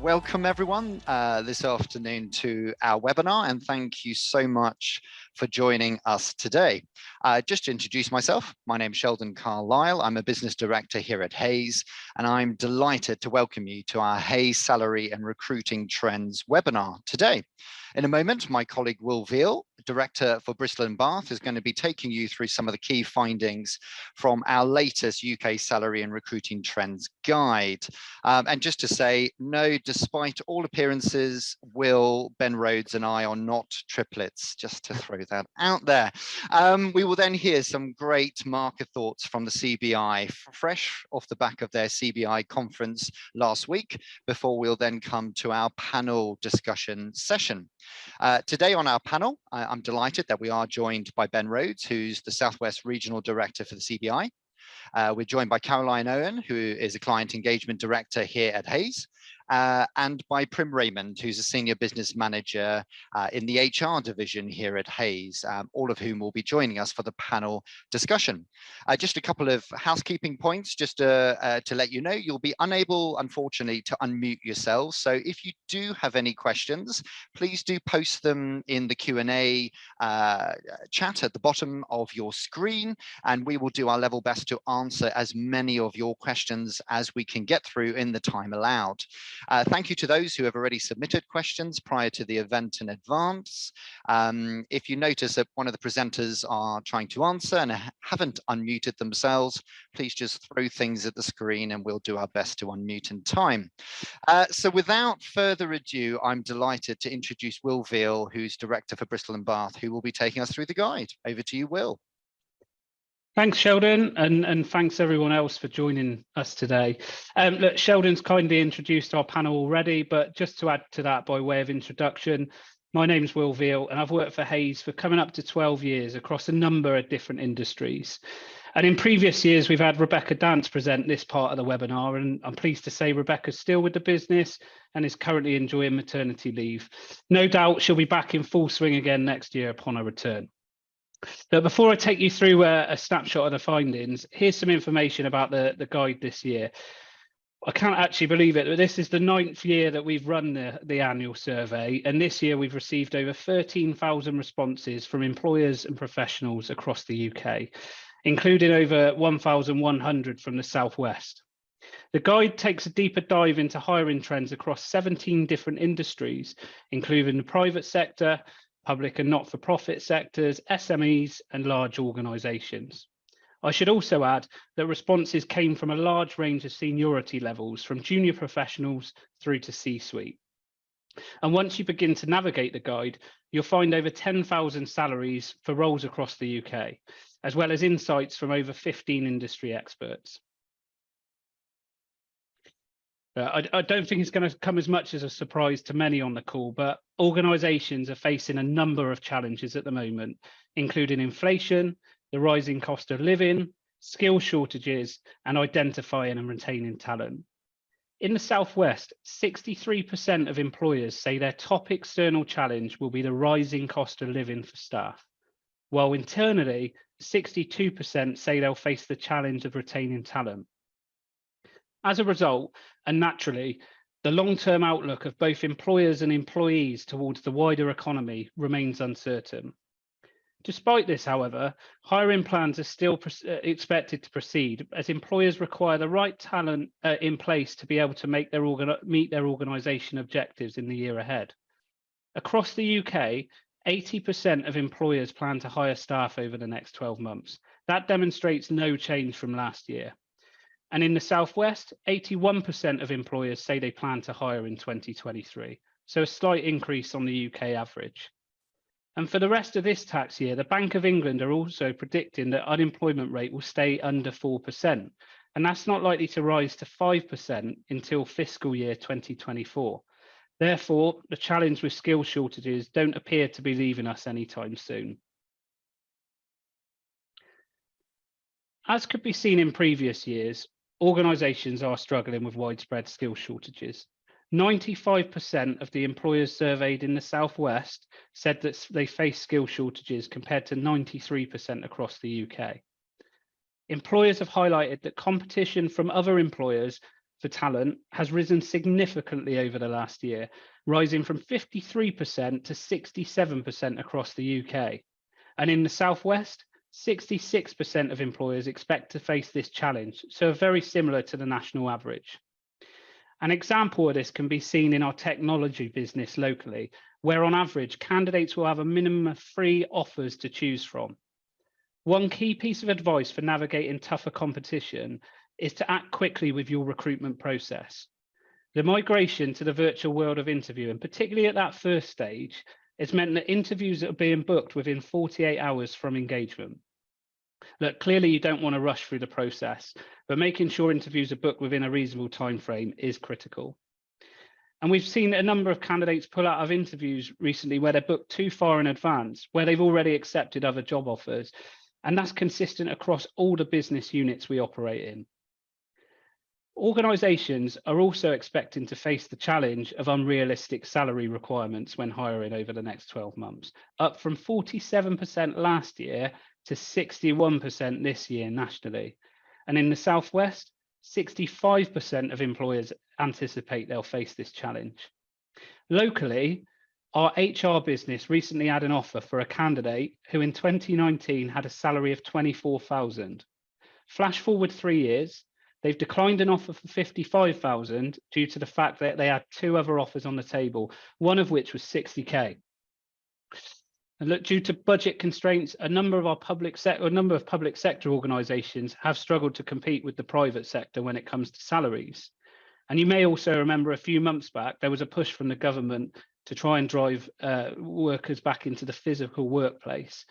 Welcome everyone this afternoon to our webinar, and thank you so much for joining us today. Just to introduce myself, my name is Sheldon Carlisle. I'm a business director here at Hays, and I'm delighted to welcome you to our Hays Salary and Recruiting Trends webinar today. In a moment, my colleague Will Veal, Director for Bristol and Bath, is going to be taking you through some of the key findings from our latest UK Salary and Recruiting Trends guide. And just to say, no, despite all appearances, Will, Ben Rhodes and I are not triplets, just to throw that out there. We will then hear some great market thoughts from the CBI, fresh off the back of their CBI conference last week, before we'll then come to our panel discussion session. Today on our panel, I'm delighted that we are joined by Ben Rhodes, who's the Southwest Regional Director for the CBI. We're joined by Caroline Owen, who is a Client Engagement Director here at Hays, and by Prim Raymond, who's a Senior Business Manager in the HR division here at Hays, all of whom will be joining us for the panel discussion. Just a couple of housekeeping points, just to let you know, you'll be unable, unfortunately, to unmute yourselves. So if you do have any questions, please do post them in the Q&A chat at the bottom of your screen, and we will do our level best to answer as many of your questions as we can get through in the time allowed. Thank you to those who have already submitted questions prior to the event in advance. If you notice that one of the presenters are trying to answer and haven't unmuted themselves, please just throw things at the screen and we'll do our best to unmute in time. So without further ado, I'm delighted to introduce Will Veal, who's Director for Bristol and Bath, who will be taking us through the guide. Over to you, Will. Thanks, Sheldon, and thanks everyone else for joining us today. Look, Sheldon's kindly introduced our panel already, but just to add to that by way of introduction, my name's Will Veal, and I've worked for Hays for coming up to 12 years across a number of different industries. And in previous years, we've had Rebecca Dance present this part of the webinar, and I'm pleased to say Rebecca's still with the business and is currently enjoying maternity leave. No doubt she'll be back in full swing again next year upon her return. But before I take you through a snapshot of the findings, here's some information about the guide this year. I can't actually believe it, but this is the 9th year that we've run the annual survey, and this year we've received over 13,000 responses from employers and professionals across the UK, including over 1,100 from the Southwest. The guide takes a deeper dive into hiring trends across 17 different industries, including the private sector, public and not-for-profit sectors, SMEs and large organisations. I should also add that responses came from a large range of seniority levels, from junior professionals through to C-suite. And once you begin to navigate the guide, you'll find over 10,000 salaries for roles across the UK, as well as insights from over 15 industry experts. I don't think it's going to come as much as a surprise to many on the call, but organisations are facing a number of challenges at the moment, including inflation, the rising cost of living, skill shortages, and identifying and retaining talent. In the Southwest, 63% of employers say their top external challenge will be the rising cost of living for staff, while internally, 62% say they'll face the challenge of retaining talent. As a result, and naturally, the long-term outlook of both employers and employees towards the wider economy remains uncertain. Despite this, however, hiring plans are still expected to proceed, as employers require the right talent in place to be able to meet their organisation objectives in the year ahead. Across the UK, 80% of employers plan to hire staff over the next 12 months. That demonstrates no change from last year. And in the Southwest, 81% of employers say they plan to hire in 2023, so a slight increase on the UK average. And for the rest of this tax year, the Bank of England are also predicting that unemployment rate will stay under 4%, and that's not likely to rise to 5% until fiscal year 2024. Therefore, the challenge with skill shortages don't appear to be leaving us anytime soon. As could be seen in previous years, organisations are struggling with widespread skill shortages. 95% of the employers surveyed in the Southwest said that they face skill shortages, compared to 93% across the UK. Employers have highlighted that competition from other employers for talent has risen significantly over the last year, rising from 53% to 67% across the UK. And in the Southwest, 66% of employers expect to face this challenge, so very similar to the national average. An example of this can be seen in our technology business locally, where on average, candidates will have a minimum of 3 offers to choose from. One key piece of advice for navigating tougher competition is to act quickly with your recruitment process. The migration to the virtual world of interviewing, particularly at that first stage, has meant that interviews are being booked within 48 hours from engagement. Look, clearly you don't want to rush through the process, but making sure interviews are booked within a reasonable time frame is critical. And we've seen a number of candidates pull out of interviews recently where they're booked too far in advance, where they've already accepted other job offers. And that's consistent across all the business units we operate in. Organisations are also expecting to face the challenge of unrealistic salary requirements when hiring over the next 12 months, up from 47% last year to 61% this year nationally. And in the Southwest, 65% of employers anticipate they'll face this challenge. Locally, our HR business recently had an offer for a candidate who in 2019 had a salary of 24,000. Flash forward 3 years, they've declined an offer for 55,000 due to the fact that they had 2 other offers on the table, one of which was 60k. And look, due to budget constraints, a number of public sector organisations have struggled to compete with the private sector when it comes to salaries. And you may also remember a few months back, there was a push from the government to try and drive workers back into the physical workplace.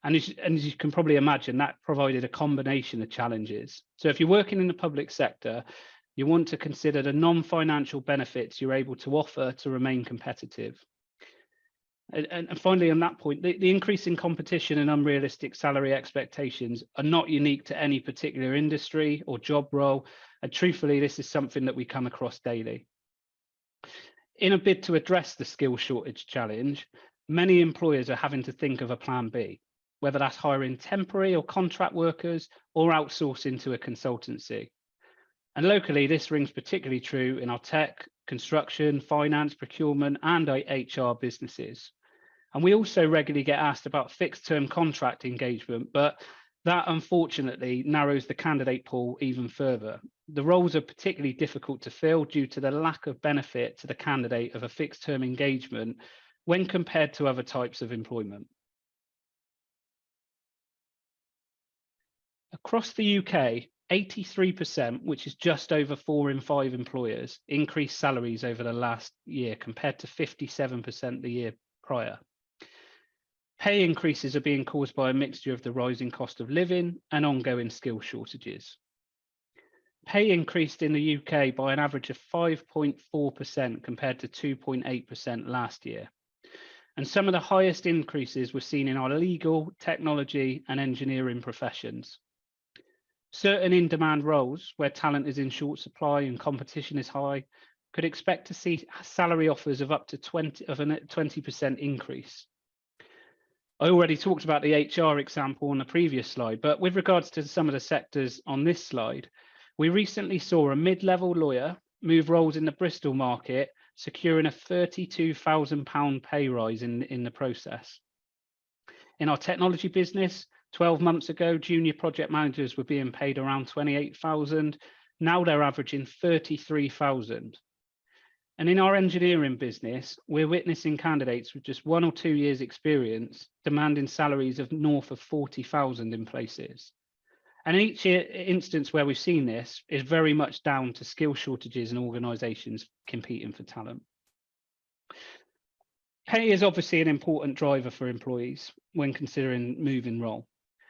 And as you can probably imagine, that provided a combination of challenges. So if you're working in the public sector, you want to consider the non-financial benefits you're able to offer to remain competitive. And finally, on that point, the increase in competition and unrealistic salary expectations are not unique to any particular industry or job role. And truthfully, this is something that we come across daily. In a bid to address the skill shortage challenge, many employers are having to think of a plan B, whether that's hiring temporary or contract workers or outsourcing to a consultancy. And locally, this rings particularly true in our tech, construction, finance, procurement, and HR businesses. And we also regularly get asked about fixed term contract engagement, but that unfortunately narrows the candidate pool even further. The roles are particularly difficult to fill due to the lack of benefit to the candidate of a fixed term engagement when compared to other types of employment. Across the UK, 83%, which is just over 4 in 5 employers, increased salaries over the last year compared to 57% the year prior. Pay increases are being caused by a mixture of the rising cost of living and ongoing skill shortages. Pay increased in the UK by an average of 5.4% compared to 2.8% last year. And some of the highest increases were seen in our legal, technology, and engineering professions. Certain in-demand roles where talent is in short supply and competition is high could expect to see salary offers of up to 20% increase. I already talked about the HR example on the previous slide, but with regards to some of the sectors on this slide, we recently saw a mid-level lawyer move roles in the Bristol market, securing a £32,000 pay rise in the process. In our technology business, 12 months ago, junior project managers were being paid around 28,000. Now they're averaging 33,000. And in our engineering business, we're witnessing candidates with just 1 or 2 years experience demanding salaries of north of 40,000 in places. And in each instance where we've seen this is very much down to skill shortages and organisations competing for talent. Pay is obviously an important driver for employees when considering moving role,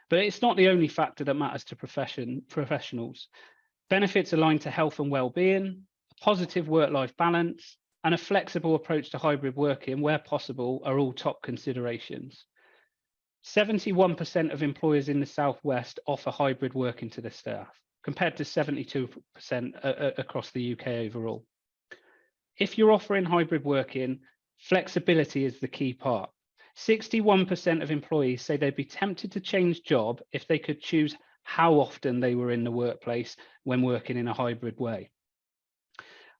but it's not the only factor that matters to professionals. Benefits aligned to health and well-being, a positive work-life balance, and a flexible approach to hybrid working where possible are all top considerations. 71% of employers in the Southwest offer hybrid working to their staff, compared to 72% across the UK overall. If you're offering hybrid working, flexibility is the key part. 61% of employees say they'd be tempted to change job if they could choose how often they were in the workplace when working in a hybrid way.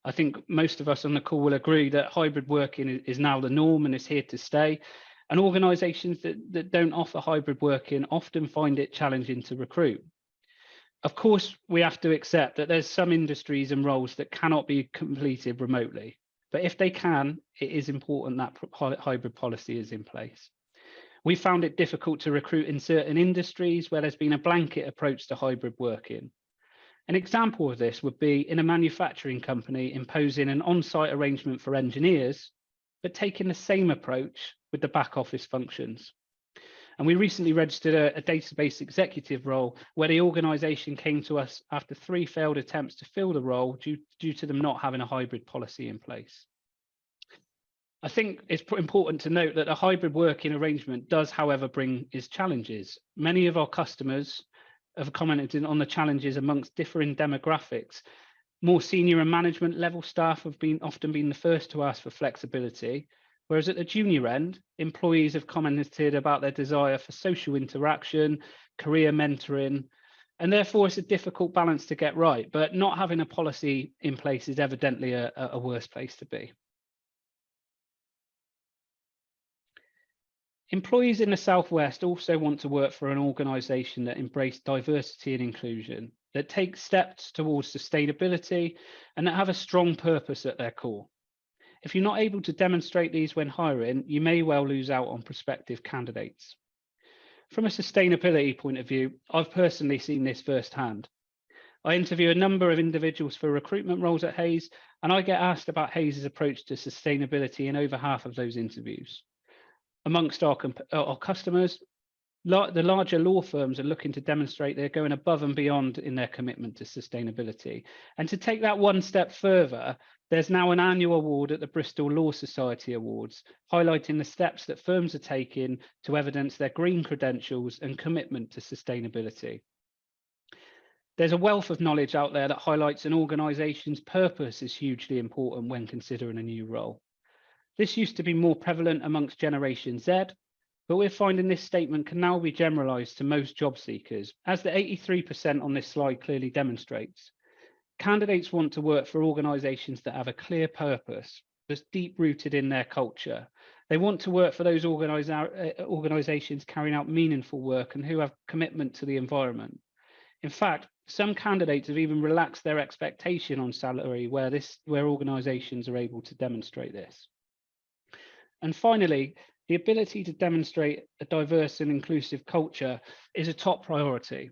I think most of us on the call will agree that hybrid working is now the norm and is here to stay. And organisations that don't offer hybrid working often find it challenging to recruit. Of course, we have to accept that there's some industries and roles that cannot be completed remotely. But if they can, it is important that hybrid policy is in place. We found it difficult to recruit in certain industries where there's been a blanket approach to hybrid working. An example of this would be in a manufacturing company imposing an on-site arrangement for engineers, but taking the same approach with the back office functions. And we recently registered a database executive role where the organisation came to us after 3 failed attempts to fill the role due to them not having a hybrid policy in place. I think it's important to note that a hybrid working arrangement does, however, bring its challenges. Many of our customers have commented on the challenges amongst differing demographics. More senior and management level staff have often been the first to ask for flexibility, whereas at the junior end, employees have commented about their desire for social interaction, career mentoring, and therefore it's a difficult balance to get right, but not having a policy in place is evidently a worse place to be. Employees in the Southwest also want to work for an organisation that embraces diversity and inclusion, that takes steps towards sustainability, and that have a strong purpose at their core. If you're not able to demonstrate these when hiring, you may well lose out on prospective candidates. From a sustainability point of view, I've personally seen this firsthand. I interview a number of individuals for recruitment roles at Hays, and I get asked about Hays' approach to sustainability in over half of those interviews. Amongst our customers, the larger law firms are looking to demonstrate they're going above and beyond in their commitment to sustainability. And to take that one step further, there's now an annual award at the Bristol Law Society Awards, highlighting the steps that firms are taking to evidence their green credentials and commitment to sustainability. There's a wealth of knowledge out there that highlights an organisation's purpose is hugely important when considering a new role. This used to be more prevalent amongst Generation Z, but we're finding this statement can now be generalised to most job seekers, as the 83% on this slide clearly demonstrates. Candidates want to work for organisations that have a clear purpose, that's deep-rooted in their culture. They want to work for those organisations carrying out meaningful work and who have commitment to the environment. In fact, some candidates have even relaxed their expectation on salary where organisations are able to demonstrate this. And finally, the ability to demonstrate a diverse and inclusive culture is a top priority.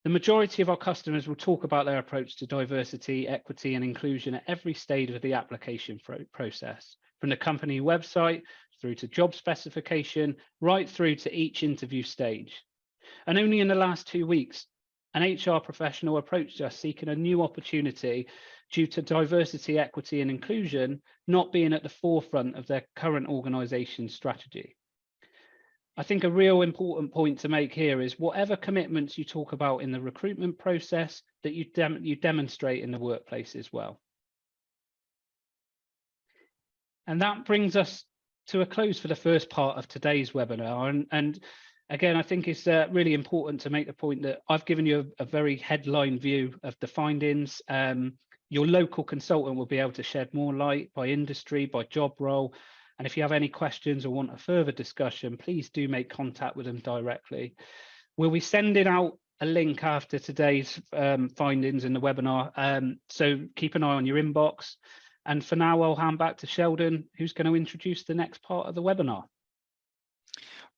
The majority of our customers will talk about their approach to diversity, equity, and inclusion at every stage of the application process, from the company website through to job specification, right through to each interview stage. And only in the last 2 weeks, an HR professional approached us seeking a new opportunity due to diversity, equity, and inclusion not being at the forefront of their current organisation's strategy. I think a real important point to make here is whatever commitments you talk about in the recruitment process, that you demonstrate in the workplace as well. And that brings us to a close for the first part of today's webinar. And again, I think it's really important to make the point that I've given you a very headline view of the findings. Your local consultant will be able to shed more light by industry, by job role. And if you have any questions or want a further discussion, please do make contact with them directly. We'll be sending out a link after today's findings in the webinar. So keep an eye on your inbox. And for now, I'll hand back to Sheldon, who's going to introduce the next part of the webinar.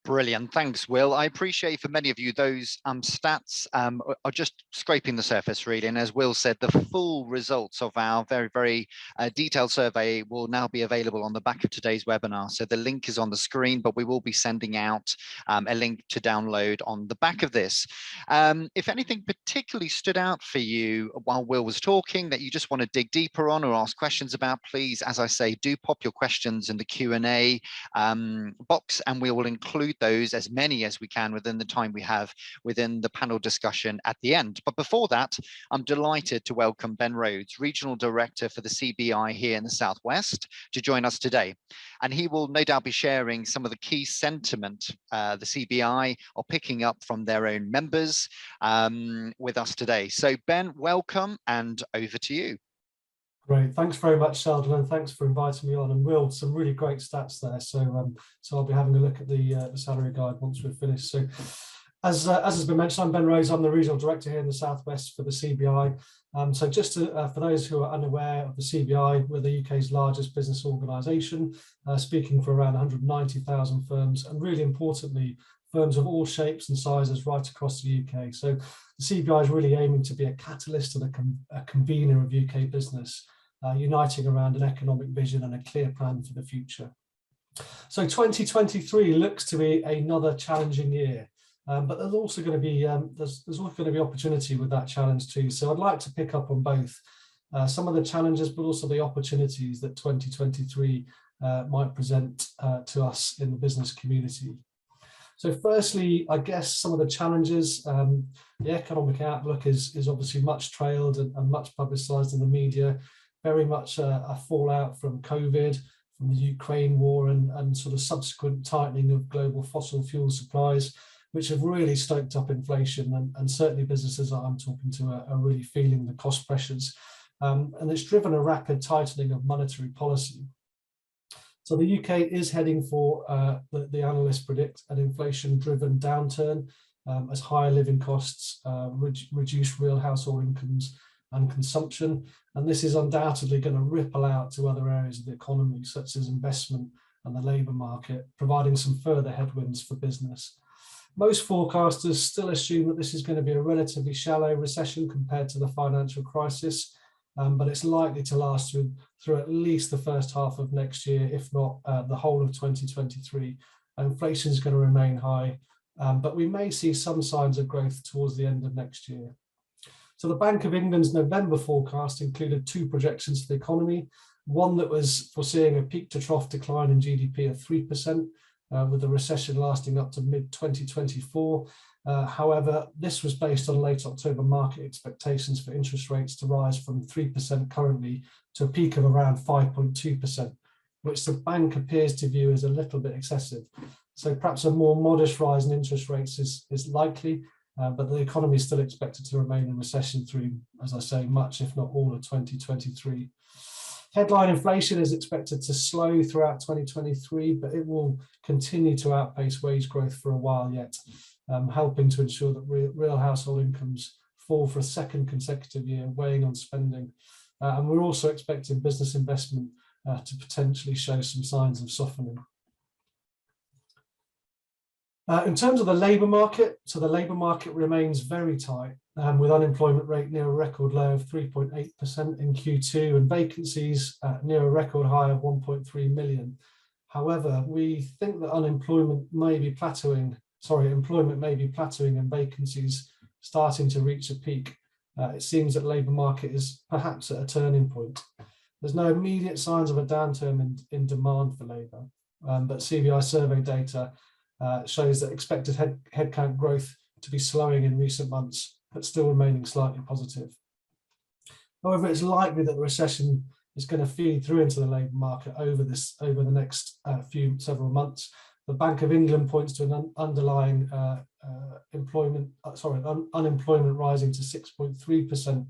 Brilliant. Thanks, Will. I appreciate for many of you those stats are just scraping the surface, really. And as Will said, the full results of our very, very detailed survey will now be available on the back of today's webinar. So the link is on the screen, but we will be sending out a link to download on the back of this. If anything particularly stood out for you while Will was talking that you just want to dig deeper on or ask questions about, please, as I say, do pop your questions in the Q&A box, and we will include those, as many as we can, within the time we have within the panel discussion at the end. But before that, I'm delighted to welcome Ben Rhodes, Regional Director for the CBI here in the Southwest, to join us today. And he will no doubt be sharing some of the key sentiment the CBI are picking up from their own members with us today. So Ben, welcome, and over to you. Great, thanks very much, Sheldon, and thanks for inviting me on. And Will, some really great stats there. So I'll be having a look at the salary guide once we're finished. So, as has been mentioned, I'm Ben Rose. I'm the regional director here in the Southwest for the CBI. So just for those who are unaware of the CBI, we're the UK's largest business organisation, speaking for around 190,000 firms, and really importantly, firms of all shapes and sizes right across the UK. So the CBI is really aiming to be a catalyst and a convener of UK business, uniting around an economic vision and a clear plan for the future. So 2023 looks to be another challenging year, but there's also going to be there's also going to be opportunity with that challenge too. So I'd like to pick up on both some of the challenges, but also the opportunities that 2023 might present to us in the business community. So firstly, I guess some of the challenges, the economic outlook is obviously much trailed and much publicised in the media, very much a fallout from COVID, from the Ukraine war and sort of subsequent tightening of global fossil fuel supplies, which have really stoked up inflation, and certainly businesses that I'm talking to are really feeling the cost pressures. And it's driven a rapid tightening of monetary policy. So the UK is heading for, the analysts predict, an inflation-driven downturn as higher living costs reduce real household incomes and consumption. And this is undoubtedly going to ripple out to other areas of the economy, such as investment and the labour market, providing some further headwinds for business. Most forecasters still assume that this is going to be a relatively shallow recession compared to the financial crisis, but it's likely to last through at least the first half of next year, if not the whole of 2023. Inflation is going to remain high, but we may see some signs of growth towards the end of next year. So the Bank of England's November forecast included two projections for the economy, one that was foreseeing a peak to trough decline in GDP of 3%, with the recession lasting up to mid-2024. However, this was based on late October market expectations for interest rates to rise from 3% currently to a peak of around 5.2%, which the bank appears to view as a little bit excessive. So perhaps a more modest rise in interest rates is likely, but the economy is still expected to remain in recession through, as I say, much if not all of 2023. Headline inflation is expected to slow throughout 2023, but it will continue to outpace wage growth for a while yet, helping to ensure that real household incomes fall for a second consecutive year, weighing on spending. And we're also expecting business investment to potentially show some signs of softening. In terms of the labour market, so the labour market remains very tight, with unemployment rate near a record low of 3.8% in Q2 and vacancies near a record high of 1.3 million. However, we think that employment may be plateauing and vacancies starting to reach a peak. It seems that the labour market is perhaps at a turning point. There's no immediate signs of a downturn in demand for labour, but CBI survey data shows that expected headcount growth to be slowing in recent months, but still remaining slightly positive. However, it's likely that the recession is going to feed through into the labour market over the next several months. The Bank of England points to an underlying unemployment rising to 6.3%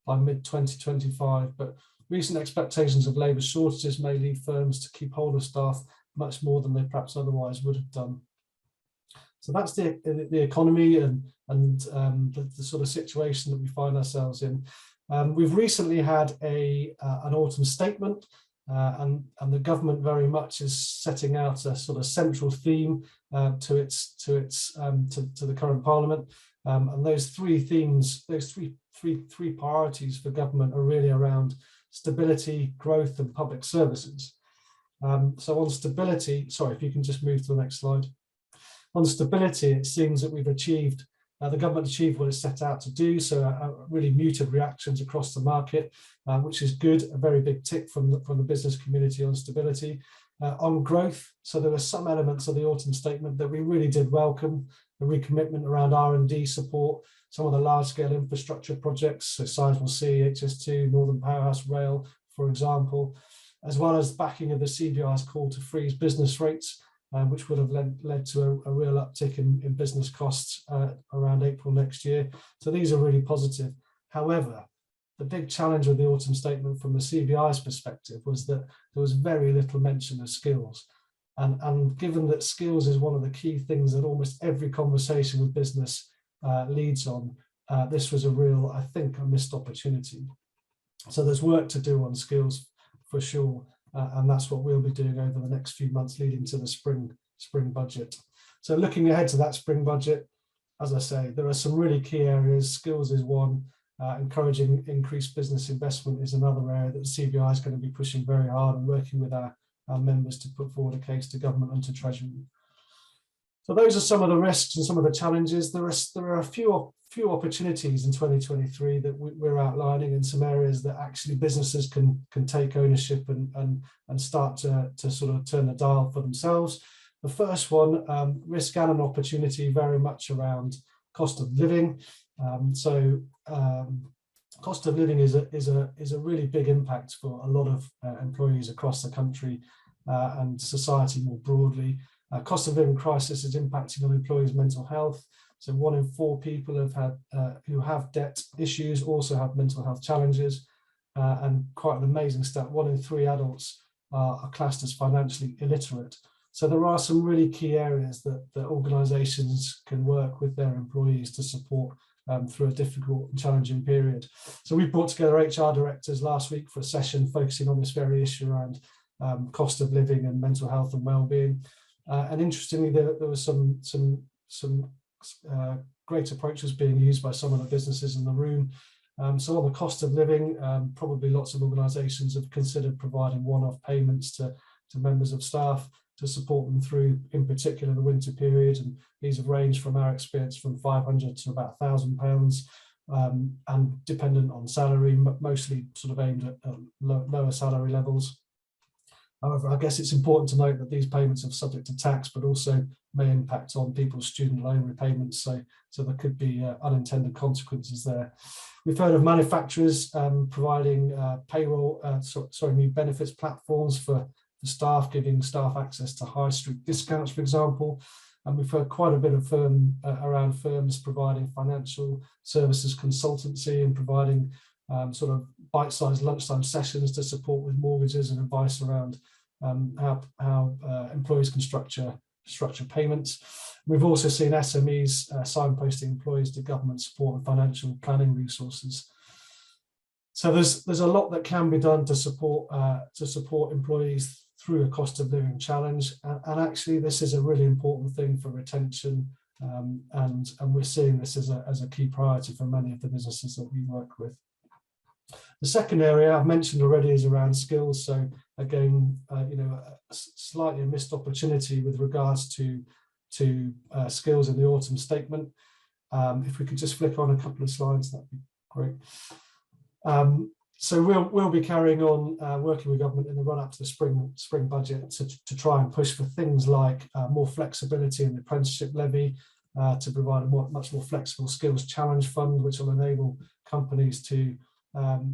by mid-2025, but recent expectations of labour shortages may lead firms to keep hold of staff much more than they perhaps otherwise would have done. So that's the economy and the sort of situation that we find ourselves in. We've recently had an autumn statement, and the government very much is setting out a sort of central theme to the current Parliament. And those three themes, those three priorities for government are really around stability, growth, and public services. So on stability, sorry, if you can just move to the next slide. On stability, it seems that the government achieved what it set out to do, so really muted reactions across the market, which is good, a very big tick from the business community on stability. On growth, so there were some elements of the autumn statement that we really did welcome, the recommitment around R&D support, some of the large-scale infrastructure projects, so Sizewell C, HS2, Northern Powerhouse Rail, for example, as well as backing of the CBI's call to freeze business rates, which would have led to a real uptick in business costs around April next year. So these are really positive. However, the big challenge with the autumn statement from the CBI's perspective was that there was very little mention of skills. And given that skills is one of the key things that almost every conversation with business leads on, this was a real, I think, a missed opportunity. So there's work to do on skills for sure, and that's what we'll be doing over the next few months leading to the spring budget. So looking ahead to that spring budget, as I say, there are some really key areas. Skills is one. Encouraging increased business investment is another area that the CBI is going to be pushing very hard and working with our members to put forward a case to government and to Treasury. So those are some of the risks and some of the challenges. There are a few opportunities in 2023 that we're outlining in some areas that actually businesses can take ownership and start to sort of turn the dial for themselves. The first one, risk and an opportunity, very much around cost of living. Cost of living is a really big impact for a lot of employees across the country and society more broadly. Cost of living crisis is impacting on employees' mental health. So 1 in 4 people who have debt issues also have mental health challenges, and quite an amazing stat: 1 in 3 adults are classed as financially illiterate. So there are some really key areas that organisations can work with their employees to support through a difficult and challenging period. So we brought together HR directors last week for a session focusing on this very issue around cost of living and mental health and well-being. And interestingly, there was some great approaches being used by some of the businesses in the room. So on the cost of living, probably lots of organisations have considered providing one-off payments to members of staff to support them through, in particular, the winter period. And these have ranged from our experience from £500 to about £1,000, and dependent on salary, mostly sort of aimed at lower salary levels. However, I guess it's important to note that these payments are subject to tax, but also may impact on people's student loan repayments. So there could be unintended consequences there. We've heard of manufacturers providing new benefits platforms for staff, giving staff access to high street discounts, for example. And we've heard quite a bit of around firms providing financial services consultancy and providing sort of bite-sized lunchtime sessions to support with mortgages and advice around how employees can structure payments. We've also seen SMEs signposting employees to government support and financial planning resources. So there's a lot that can be done to support employees through a cost of living challenge, and actually this is a really important thing for retention, and we're seeing this as a key priority for many of the businesses that we work with. The second area I've mentioned already is around skills. So again, slightly a missed opportunity with regards to skills in the autumn statement. If we could just flick on a couple of slides, that'd be great. So we'll be carrying on working with government in the run up to the spring budget to try and push for things like more flexibility in the apprenticeship levy, to provide a much more flexible skills challenge fund, which will enable companies to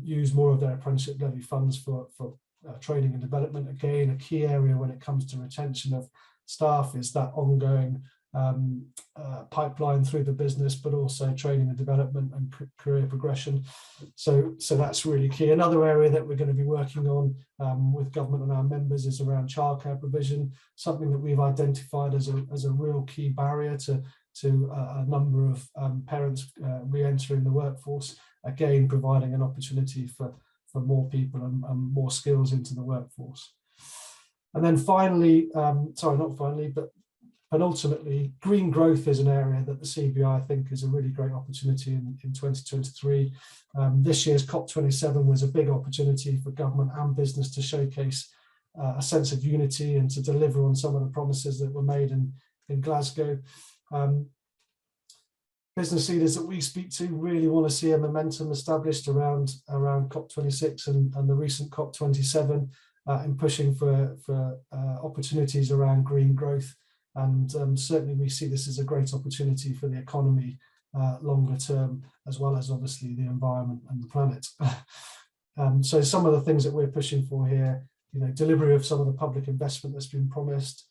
use more of their apprenticeship levy funds for training and development. Again, a key area when it comes to retention of staff is that ongoing pipeline through the business, but also training and development and career progression. So that's really key. Another area that we're going to be working on with government and our members is around childcare provision, something that we've identified as a real key barrier to a number of parents re-entering the workforce, again providing an opportunity for more people and more skills into the workforce. And then finally, but ultimately, green growth is an area that the CBI I think is a really great opportunity in 2023. This year's COP27 was a big opportunity for government and business to showcase a sense of unity and to deliver on some of the promises that were made in Glasgow. Business leaders that we speak to really want to see a momentum established around COP26 and the recent COP27 in pushing for opportunities around green growth. And certainly we see this as a great opportunity for the economy longer term, as well as obviously the environment and the planet. So some of the things that we're pushing for here, delivery of some of the public investment that's been promised.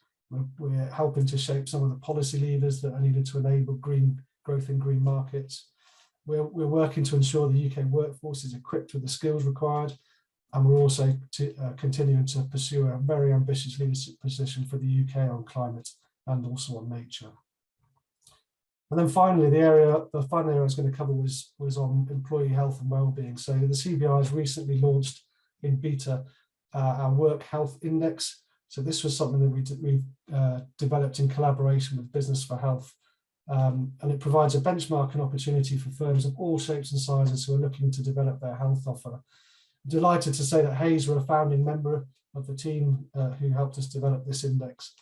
We're helping to shape some of the policy levers that are needed to enable green growth in green markets. we're working to ensure the UK workforce is equipped with the skills required, and we're also continuing to pursue a very ambitious leadership position for the UK on climate and also on nature. And then finally, the final area I was going to cover was on employee health and wellbeing. So the CBI has recently launched in beta our Work Health Index. So this was something that we've developed in collaboration with Business for Health. And it provides a benchmarking opportunity for firms of all shapes and sizes who are looking to develop their health offer. Delighted to say that Hayes were a founding member of the team who helped us develop this index.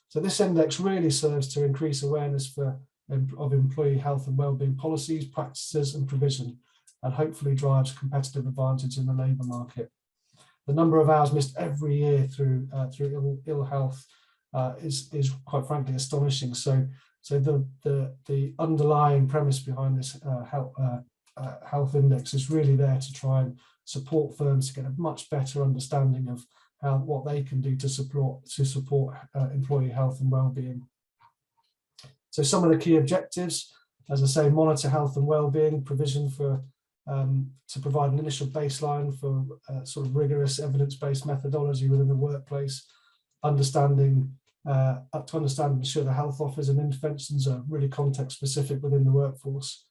So this index really serves to increase awareness of employee health and wellbeing policies, practices and provision, and hopefully drives competitive advantage in the labour market. The number of hours missed every year through ill health is quite frankly astonishing. So the underlying premise behind this health index is really there to try and support firms to get a much better understanding of what they can do to support employee health and well-being. So some of the key objectives, as I say, monitor health and well-being, provision for to provide an initial baseline for sort of rigorous evidence-based methodology within the workplace, understanding to understand and ensure the health offers and interventions are really context-specific within the workforce,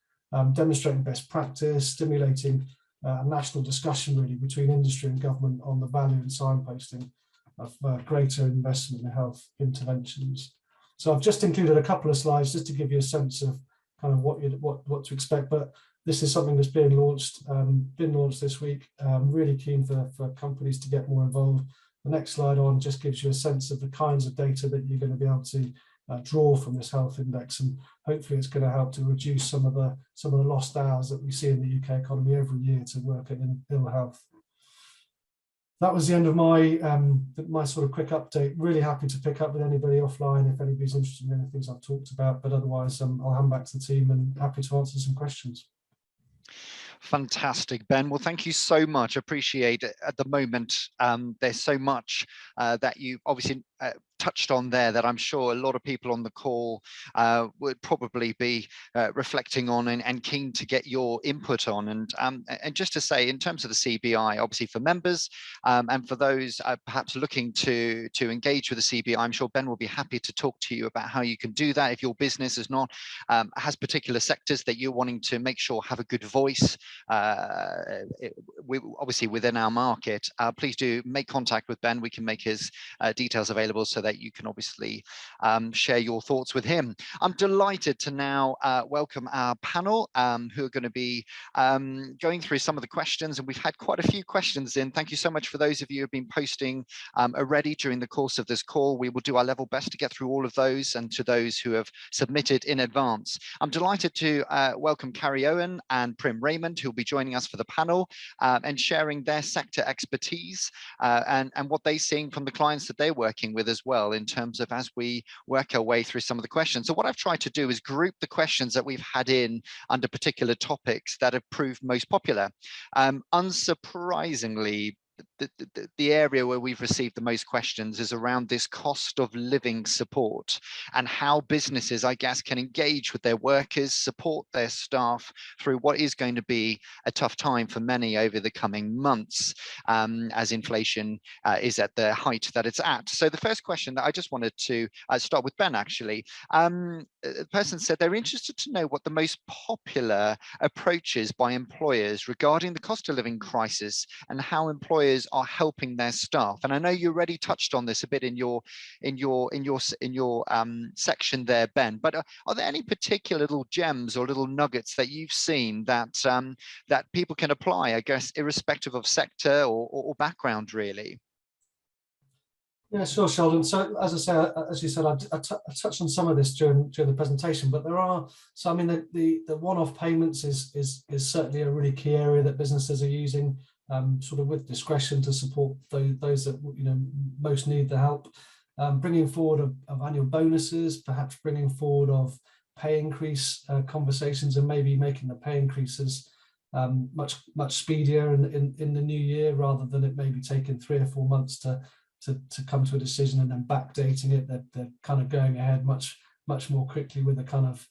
demonstrating best practice, stimulating a national discussion really between industry and government on the value and signposting of greater investment in health interventions. So I've just included a couple of slides just to give you a sense of kind of what to expect, but this is something that's been launched this week. Really keen for companies to get more involved. The next slide on just gives you a sense of the kinds of data that you're going to be able to draw from this health index, and hopefully it's going to help to reduce some of the lost hours that we see in the UK economy every year to work in ill health. That was the end of my sort of quick update. Really happy to pick up with anybody offline if anybody's interested in any things I've talked about, but otherwise I'll hand back to the team and happy to answer some questions. Fantastic, Ben. Well, thank you so much. Appreciate it. At the moment, there's so much that you obviously touched on there that I'm sure a lot of people on the call would probably be reflecting on and keen to get your input on. And just to say, in terms of the CBI, obviously for members and for those perhaps looking to engage with the CBI, I'm sure Ben will be happy to talk to you about how you can do that if your business is not has particular sectors that you're wanting to make sure have a good voice. Obviously within our market, please do make contact with Ben. We can make his details available so that you can obviously share your thoughts with him. I'm delighted to now welcome our panel who are going to be going through some of the questions, and we've had quite a few questions in. Thank you so much for those of you who have been posting already during the course of this call. We will do our level best to get through all of those, and to those who have submitted in advance. I'm delighted to welcome Carrie Owen and Prim Raymond, who will be joining us for the panel and sharing their sector expertise and what they're seeing from the clients that they're working with as well, in terms of as we work our way through some of the questions. So what I've tried to do is group the questions that we've had in under particular topics that have proved most popular. Unsurprisingly, the area where we've received the most questions is around this cost of living support and how businesses, I guess, can engage with their workers, support their staff through what is going to be a tough time for many over the coming months as inflation is at the height that it's at. So the first question that I just wanted to start with Ben, actually. The person said they're interested to know what the most popular approaches by employers regarding the cost of living crisis and how employers are helping their staff. And I know you already touched on this a bit in your section there, Ben, but are there any particular little gems or little nuggets that you've seen that that people can apply, I guess, irrespective of sector or background, really? Yeah, sure, Sheldon. So as I say, as you said, I touched on some of this during the presentation, but there are, so I mean, the one-off payments is certainly a really key area that businesses are using sort of with discretion to support those that most need the help. Bringing forward of annual bonuses, perhaps bringing forward of pay increase conversations, and maybe making the pay increases much speedier in the new year, rather than it maybe taking 3 or 4 months to come to a decision and then backdating it. They're kind of going ahead much more quickly with a kind of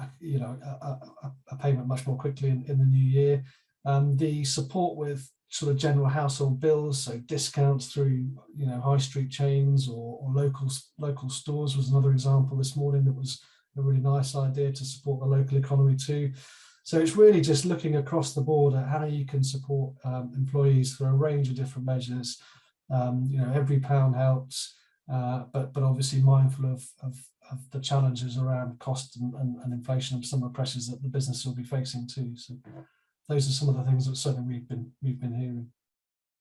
a payment much more quickly in the new year. The support with sort of general household bills, so discounts through high street chains or local stores was another example this morning. That was a really nice idea to support the local economy too. So it's really just looking across the board at how you can support employees through a range of different measures. Every pound helps, but obviously mindful of the challenges around cost and inflation and some of the pressures that the business will be facing too. So those are some of the things that certainly we've been hearing.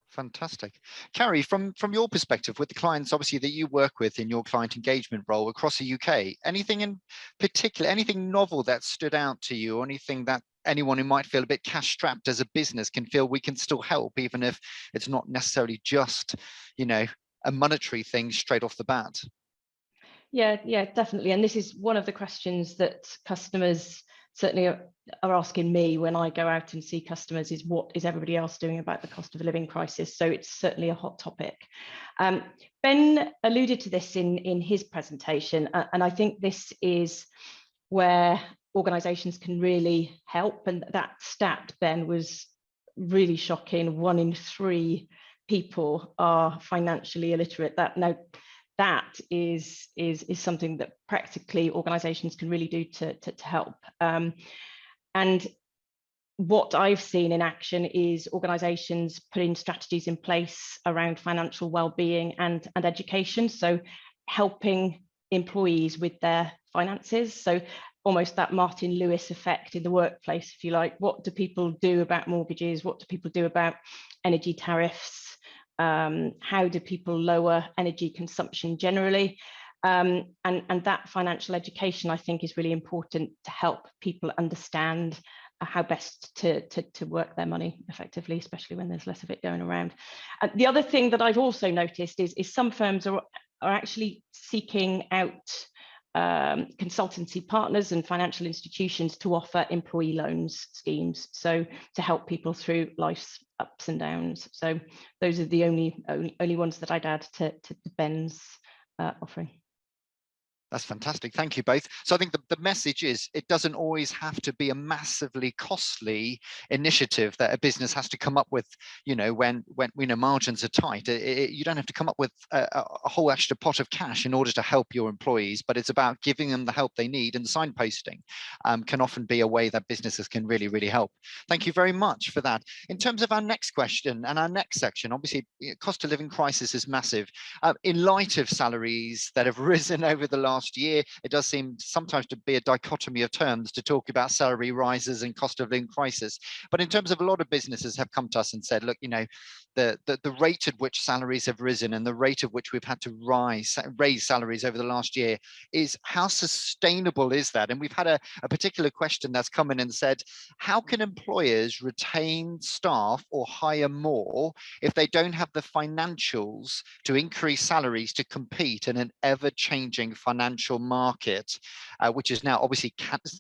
Fantastic. Carrie, from your perspective, with the clients obviously that you work with in your client engagement role across the UK, anything in particular, anything novel that stood out to you, or anything that anyone who might feel a bit cash strapped as a business can feel we can still help, even if it's not necessarily just, a monetary thing straight off the bat? Yeah, definitely. And this is one of the questions that customers certainly are asking me when I go out and see customers, is what is everybody else doing about the cost of living crisis? So it's certainly a hot topic. Ben alluded to this in his presentation, and I think this is where organisations can really help. And that stat, Ben, was really shocking. 1 in 3 people are financially illiterate. That is something that practically organisations can really do to help. And what I've seen in action is organisations putting strategies in place around financial well-being and education. So helping employees with their finances. So almost that Martin Lewis effect in the workplace, if you like. What do people do about mortgages? What do people do about energy tariffs? How do people lower energy consumption generally? And that financial education, I think, is really important to help people understand how best to work their money effectively, especially when there's less of it going around. The other thing that I've also noticed is some firms are actually seeking out consultancy partners and financial institutions to offer employee loans schemes, so to help people through life's ups and downs. So those are the only ones that I'd add to Ben's offering. That's fantastic. Thank you both. So I think the message is, it doesn't always have to be a massively costly initiative that a business has to come up with, when margins are tight. You don't have to come up with a whole extra pot of cash in order to help your employees, but it's about giving them the help they need, and signposting can often be a way that businesses can really, really help. Thank you very much for that. In terms of our next question and our next section, obviously, cost of living crisis is massive. In light of salaries that have risen over the last year, it does seem sometimes to be a dichotomy of terms to talk about salary rises and cost of living crisis. But in terms of, a lot of businesses have come to us and said, look, the rate at which salaries have risen and the rate at which we've had to raise salaries over the last year, is how sustainable is that? And we've had a particular question that's come in and said, how can employers retain staff or hire more if they don't have the financials to increase salaries to compete in an ever-changing financial market, which is now obviously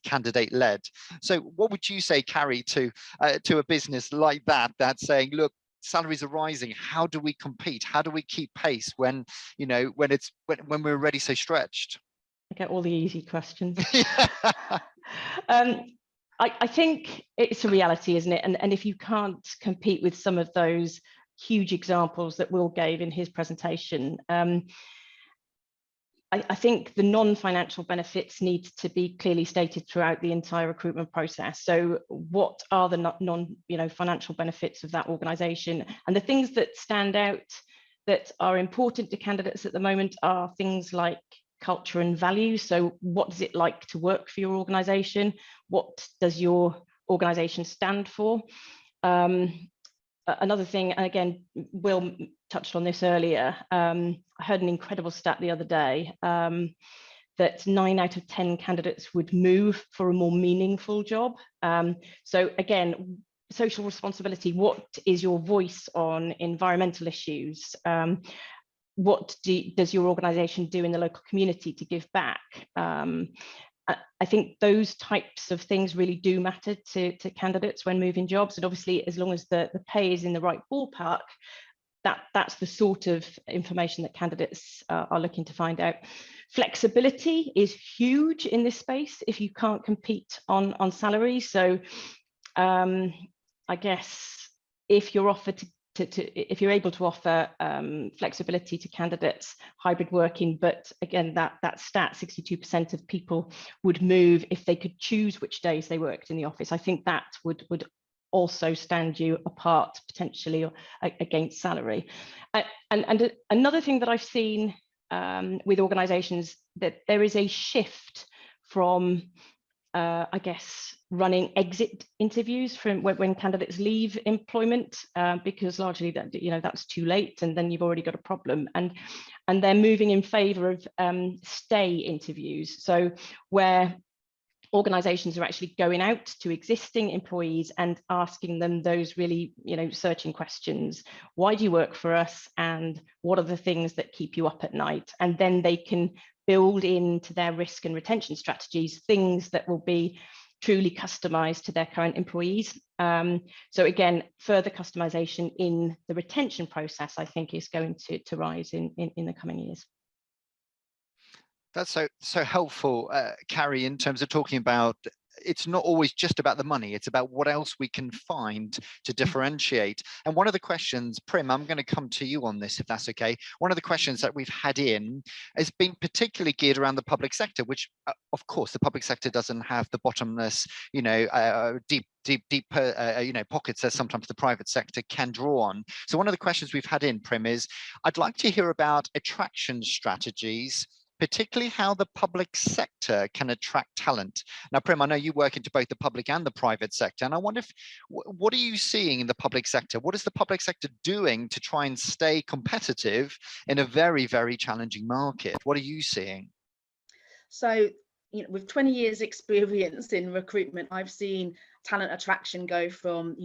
candidate led? So what would you say, Carrie, to a business like that, that's saying, look, salaries are rising, how do we compete? How do we keep pace when when we're already so stretched? I get all the easy questions. I think it's a reality, isn't it? And if you can't compete with some of those huge examples that Will gave in his presentation, I think the non-financial benefits need to be clearly stated throughout the entire recruitment process. So what are the non-financial benefits of that organisation? And the things that stand out that are important to candidates at the moment are things like culture and values. So what is it like to work for your organisation? What does your organisation stand for? Another thing, and again, Will touched on this earlier, I heard an incredible stat the other day that 9 out of 10 candidates would move for a more meaningful job. So again, social responsibility, what is your voice on environmental issues? What does your organisation do in the local community to give back? I think those types of things really do matter to candidates when moving jobs. And obviously, as long as the pay is in the right ballpark, that's the sort of information that candidates are looking to find out. Flexibility is huge in this space if you can't compete on salary. So I guess if you're offered if you're able to offer flexibility to candidates, hybrid working, but again, that stat, 62% of people would move if they could choose which days they worked in the office. I think that would also stand you apart potentially against salary. And another thing that I've seen with organisations, that there is a shift from I guess running exit interviews from when candidates leave employment, because largely that that's too late, and then you've already got a problem, and they're moving in favour of stay interviews. So where organisations are actually going out to existing employees and asking them those really searching questions. Why do you work for us, and what are the things that keep you up at night? And then they can build into their risk and retention strategies things that will be truly customized to their current employees. So again, further customization in the retention process, I think, is going to rise in the coming years. That's so helpful, Carrie, in terms of talking about it's not always just about the money, it's about what else we can find to differentiate. And one of the questions, Prim, I'm going to come to you on this if that's okay. One of the questions that we've had in has been particularly geared around the public sector, which of course the public sector doesn't have the bottomless, deep pockets as sometimes the private sector can draw on. So one of the questions we've had in, Prim, is I'd like to hear about attraction strategies, particularly how the public sector can attract talent. Now, Prim, I know you work into both the public and the private sector, and I wonder what are you seeing in the public sector? What is the public sector doing to try and stay competitive in a very, very challenging market? What are you seeing? So, with 20 years experience in recruitment, I've seen talent attraction go from,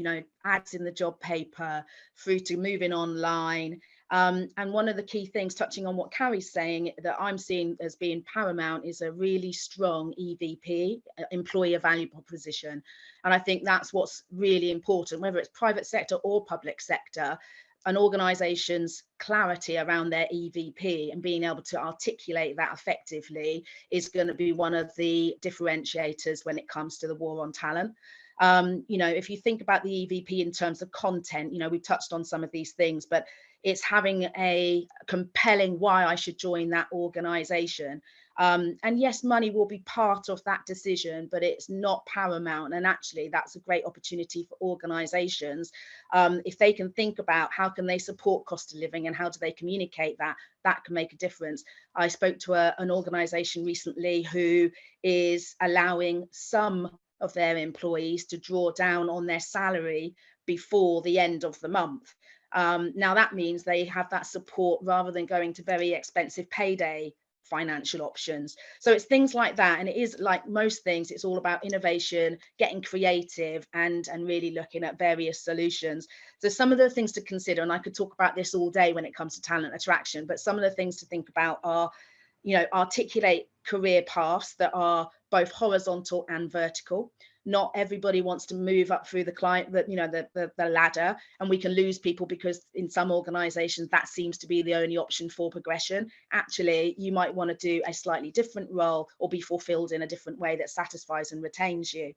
ads in the job paper through to moving online. And one of the key things, touching on what Carrie's saying, that I'm seeing as being paramount is a really strong EVP, employer value proposition. And I think that's what's really important, whether it's private sector or public sector. An organisation's clarity around their EVP and being able to articulate that effectively is going to be one of the differentiators when it comes to the war on talent. If you think about the EVP in terms of content, we touched on some of these things, but it's having a compelling why I should join that organisation. And yes, money will be part of that decision, but it's not paramount. And actually, that's a great opportunity for organisations. If they can think about how can they support cost of living and how do they communicate that, that can make a difference. I spoke to an organisation recently who is allowing some of their employees to draw down on their salary before the end of the month. Now that means they have that support rather than going to very expensive payday financial options. So it's things like that. And it is like most things, it's all about innovation, getting creative and really looking at various solutions. So some of the things to consider, and I could talk about this all day when it comes to talent attraction, but some of the things to think about are, articulate career paths that are both horizontal and vertical. Not everybody wants to move up through the ladder, and we can lose people because in some organizations that seems to be the only option for progression. Actually, you might want to do a slightly different role or be fulfilled in a different way that satisfies and retains you.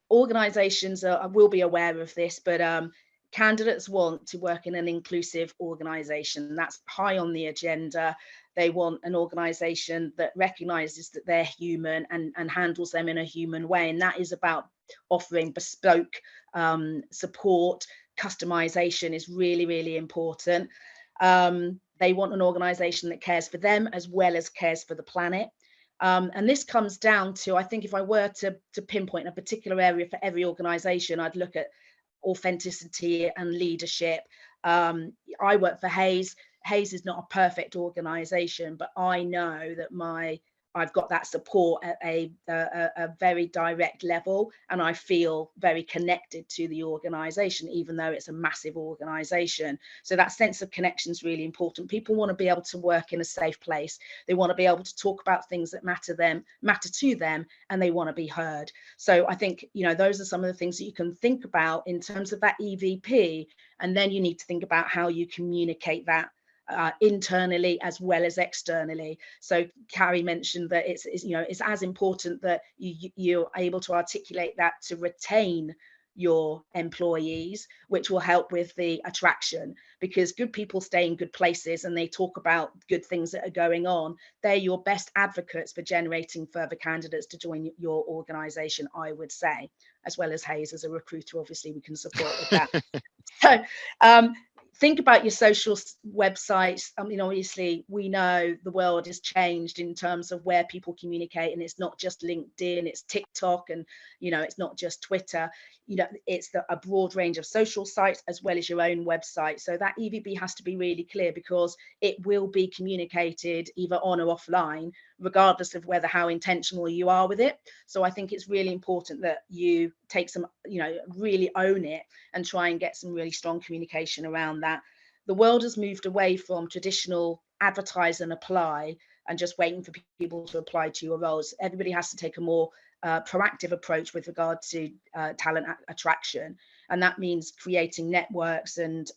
Organizations will be aware of this, but candidates want to work in an inclusive organization. That's high on the agenda. They want an organization that recognizes that they're human and handles them in a human way. And that is about offering bespoke support. Customization is really, really important. They want an organization that cares for them as well as cares for the planet. And this comes down to, I think if I were to pinpoint a particular area for every organization, I'd look at authenticity and leadership. I work for Hays. Hays is not a perfect organization, but I know that I've got that support at a very direct level, and I feel very connected to the organization, even though it's a massive organization. So that sense of connection is really important. People want to be able to work in a safe place. They want to be able to talk about things that matter to them, and they want to be heard. So I think, those are some of the things that you can think about in terms of that EVP, and then you need to think about how you communicate that internally as well as externally. So Carrie mentioned that it's as important that you're able to articulate that to retain your employees, which will help with the attraction, because good people stay in good places and they talk about good things that are going on. They're your best advocates for generating further candidates to join your organization, I would say, as well as Hayes as a recruiter. Obviously we can support with that. So think about your social websites. I mean, obviously we know the world has changed in terms of where people communicate, and it's not just LinkedIn, it's TikTok, and it's not just Twitter. It's a broad range of social sites as well as your own website. So that EVB has to be really clear, because it will be communicated either on or offline, regardless of how intentional you are with it. So I think it's really important that you take some, really own it and try and get some really strong communication around that. The world has moved away from traditional advertise and apply and just waiting for people to apply to your roles. Everybody has to take a more proactive approach with regard to talent attraction, and that means creating networks and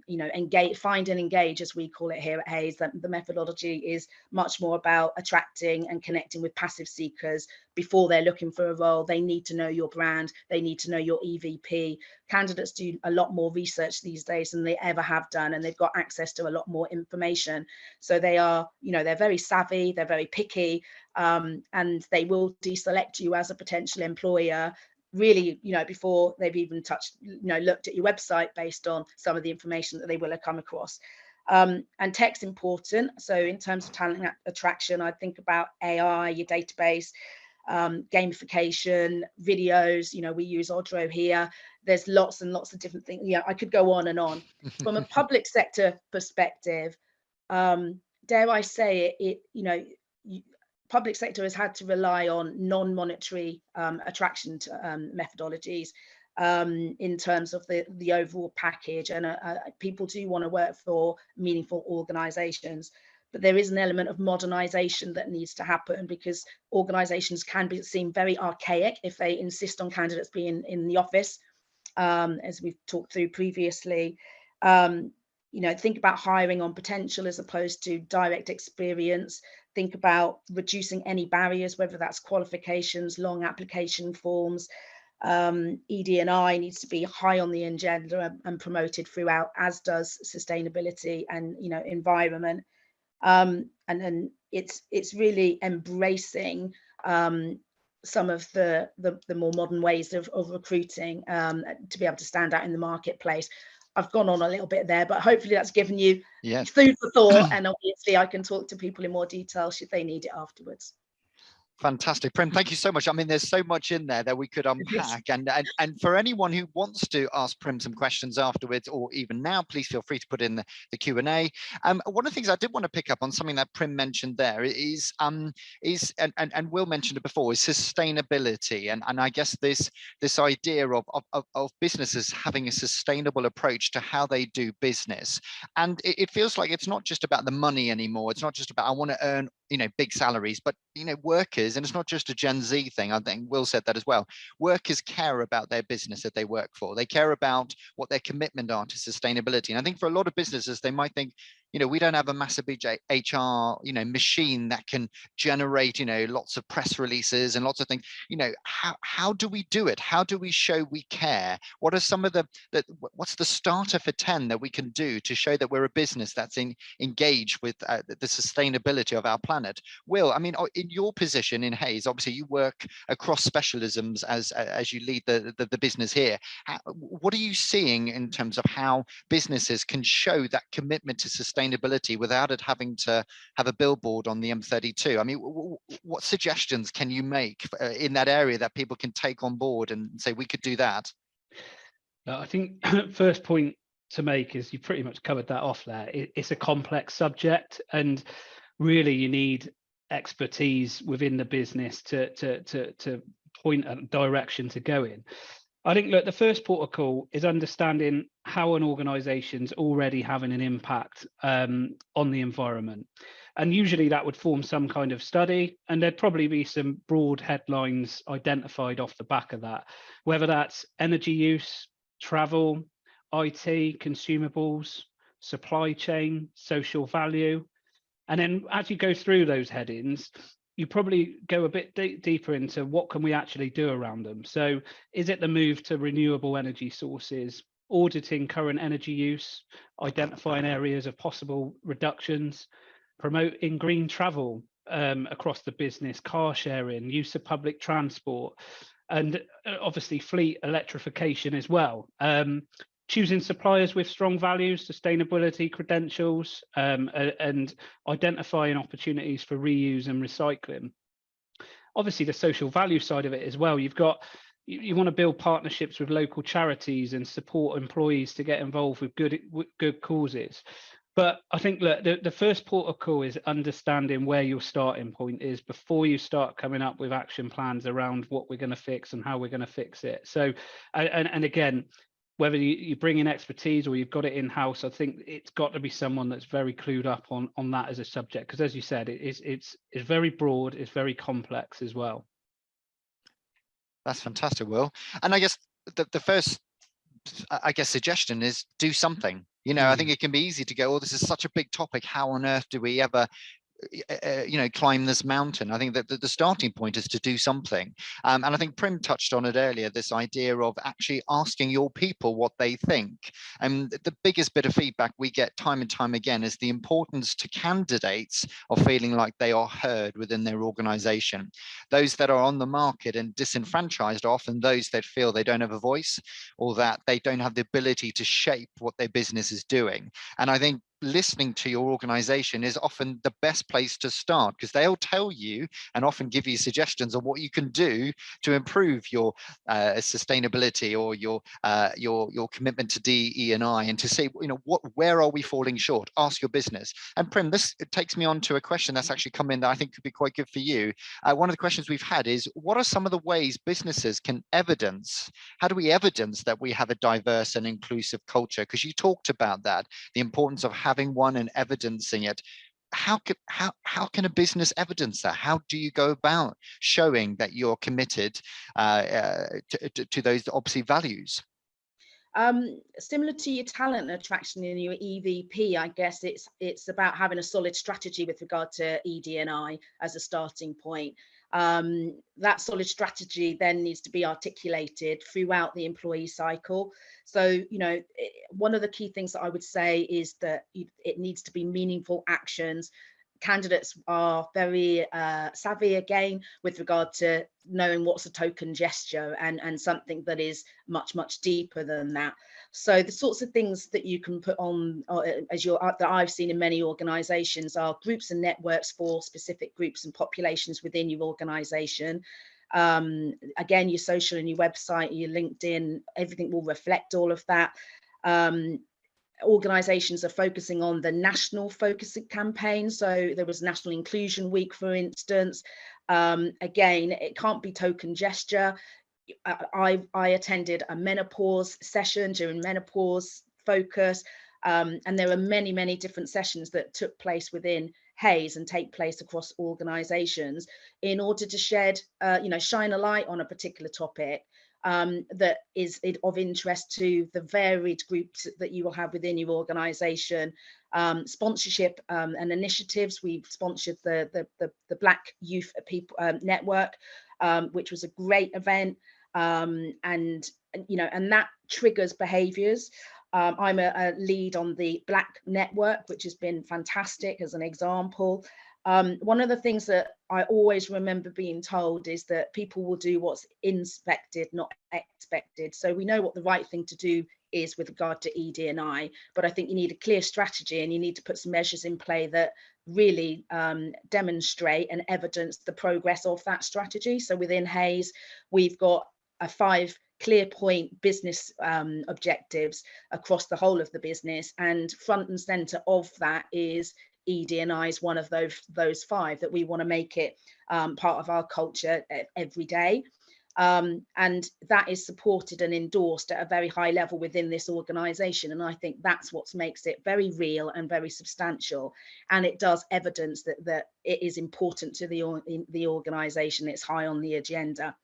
engage, find and engage, as we call it here at Hayes. The methodology is much more about attracting and connecting with passive seekers before they're looking for a role. They need to know your brand, they need to know your EVP. Candidates do a lot more research these days than they ever have done, and they've got access to a lot more information. So they are, they're very savvy, they're very picky, and they will deselect you as a potential employer really, before they've even looked at your website, based on some of the information that they will have come across. And tech's important. So in terms of talent attraction, I think about AI, your database, gamification, videos. We use Odro here. There's lots and lots of different things. I could go on and on. From a public sector perspective, dare I say it, public sector has had to rely on non-monetary attraction methodologies in terms of the overall package, and people do want to work for meaningful organizations, but there is an element of modernization that needs to happen, because organizations can seem very archaic if they insist on candidates being in the office, as we've talked through previously. Think about hiring on potential as opposed to direct experience. Think about reducing any barriers, whether that's qualifications, long application forms. ED&I needs to be high on the agenda and promoted throughout, as does sustainability and environment. And then it's really embracing some of the more modern ways of recruiting to be able to stand out in the marketplace. I've gone on a little bit there, but hopefully that's given you food for thought. And obviously I can talk to people in more detail should they need it afterwards. Fantastic, Prim. Thank you so much. I mean, there's so much in there that we could unpack. And for anyone who wants to ask Prim some questions afterwards, or even now, please feel free to put in the Q&A. One of the things I did want to pick up on, something that Prim mentioned there, is and Will mentioned it before, is sustainability. And I guess this idea of businesses having a sustainable approach to how they do business. And it feels like it's not just about the money anymore. It's not just about, I want to earn big salaries, but workers, and it's not just a Gen Z thing. I think Will said that as well. Workers care about their business that they work for. They care about what their commitment are to sustainability. And I think for a lot of businesses, they might think, we don't have a massive big HR, machine that can generate, lots of press releases and lots of things. How do we do it? How do we show we care? What are some of what's the starter for 10 that we can do to show that we're a business that's engaged with the sustainability of our planet? Will, I mean, in your position in Hayes, obviously you work across specialisms as you lead the business here. What are you seeing in terms of how businesses can show that commitment to sustainability without it having to have a billboard on the M32? I mean, what suggestions can you make in that area that people can take on board and say, we could do that? I think first point to make is you pretty much covered that off there. It's a complex subject, and really you need expertise within the business to point a direction to go in. I think, look, the first port of call is understanding how an organisation's already having an impact on the environment. And usually that would form some kind of study, and there'd probably be some broad headlines identified off the back of that, whether that's energy use, travel, IT, consumables, supply chain, social value. And then as you go through those headings, you probably go a bit deeper into what can we actually do around them. So is it the move to renewable energy sources, auditing current energy use, identifying areas of possible reductions, promoting green travel across the business, car sharing, use of public transport, and obviously fleet electrification as well. Choosing suppliers with strong values, sustainability credentials, and identifying opportunities for reuse and recycling. Obviously, the social value side of it as well. You want to build partnerships with local charities and support employees to get involved with good causes. But I think that the first port of call is understanding where your starting point is before you start coming up with action plans around what we're going to fix and how we're going to fix it. So, and again, whether you bring in expertise or you've got it in-house, I think it's got to be someone that's very clued up on that as a subject, because as you said, it's very broad, it's very complex as well. That's fantastic, Will. And I guess the first, suggestion is do something. I think it can be easy to go, oh, this is such a big topic. How on earth do we ever climb this mountain? I think that the starting point is to do something. And I think Prim touched on it earlier, this idea of actually asking your people what they think. And the biggest bit of feedback we get time and time again is the importance to candidates of feeling like they are heard within their organization. Those that are on the market and disenfranchised are often those that feel they don't have a voice, or that they don't have the ability to shape what their business is doing. And I think listening to your organization is often the best place to start, because they'll tell you and often give you suggestions on what you can do to improve your sustainability or your commitment to DE&I, and to say, where are we falling short? Ask your business. And Prim, this takes me on to a question that's actually come in that I think could be quite good for you. One of the questions we've had is, what are some of the ways businesses can evidence? How do we evidence that we have a diverse and inclusive culture? Because you talked about that, the importance of having one and evidencing it. How can a business evidence that? How do you go about showing that you're committed to those obviously values? Similar to your talent attraction in your EVP, I guess it's about having a solid strategy with regard to ED&I as a starting point. That solid strategy then needs to be articulated throughout the employee cycle. So, one of the key things that I would say is that it needs to be meaningful actions. Candidates are very savvy again with regard to knowing what's a token gesture and something that is much, much deeper than that. So the sorts of things that you can put on that I've seen in many organizations are groups and networks for specific groups and populations within your organization. Again, your social and your website, your LinkedIn, everything will reflect all of that. Organizations are focusing on the national focus campaign. So there was National Inclusion Week, for instance. Again, it can't be token gesture. I attended a menopause session during menopause focus, and there are many, many different sessions that took place within Hays and take place across organizations in order to shine a light on a particular topic that is of interest to the varied groups that you will have within your organization. Sponsorship and initiatives. We've sponsored the Black Youth People Network, which was a great event, and that triggers behaviors. I'm a lead on the Black Network, which has been fantastic as an example. One of the things that I always remember being told is that people will do what's inspected, not expected. So we know what the right thing to do is with regard to ED&I, but I think you need a clear strategy and you need to put some measures in play that really demonstrate and evidence the progress of that strategy. So within Hays, we've got 5 clear point business objectives across the whole of the business, and front and center of that is ED&I is one of those 5 that we want to make it part of our culture every day. And that is supported and endorsed at a very high level within this organization. And I think that's what makes it very real and very substantial. And it does evidence that it is important to the organization. It's high on the agenda.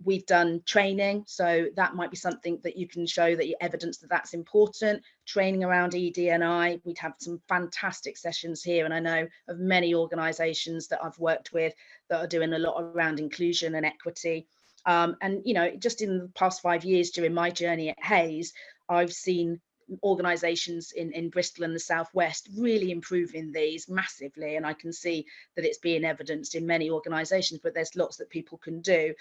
We've done training, so that might be something that you can show that you evidence that that's important. Training around ED&I, we'd have some fantastic sessions here, and I know of many organisations that I've worked with that are doing a lot around inclusion and equity. And you know, just in the past 5 years during my journey at Hayes, I've seen organisations in Bristol and the Southwest really improving these massively, and I can see that it's being evidenced in many organisations, but there's lots that people can do.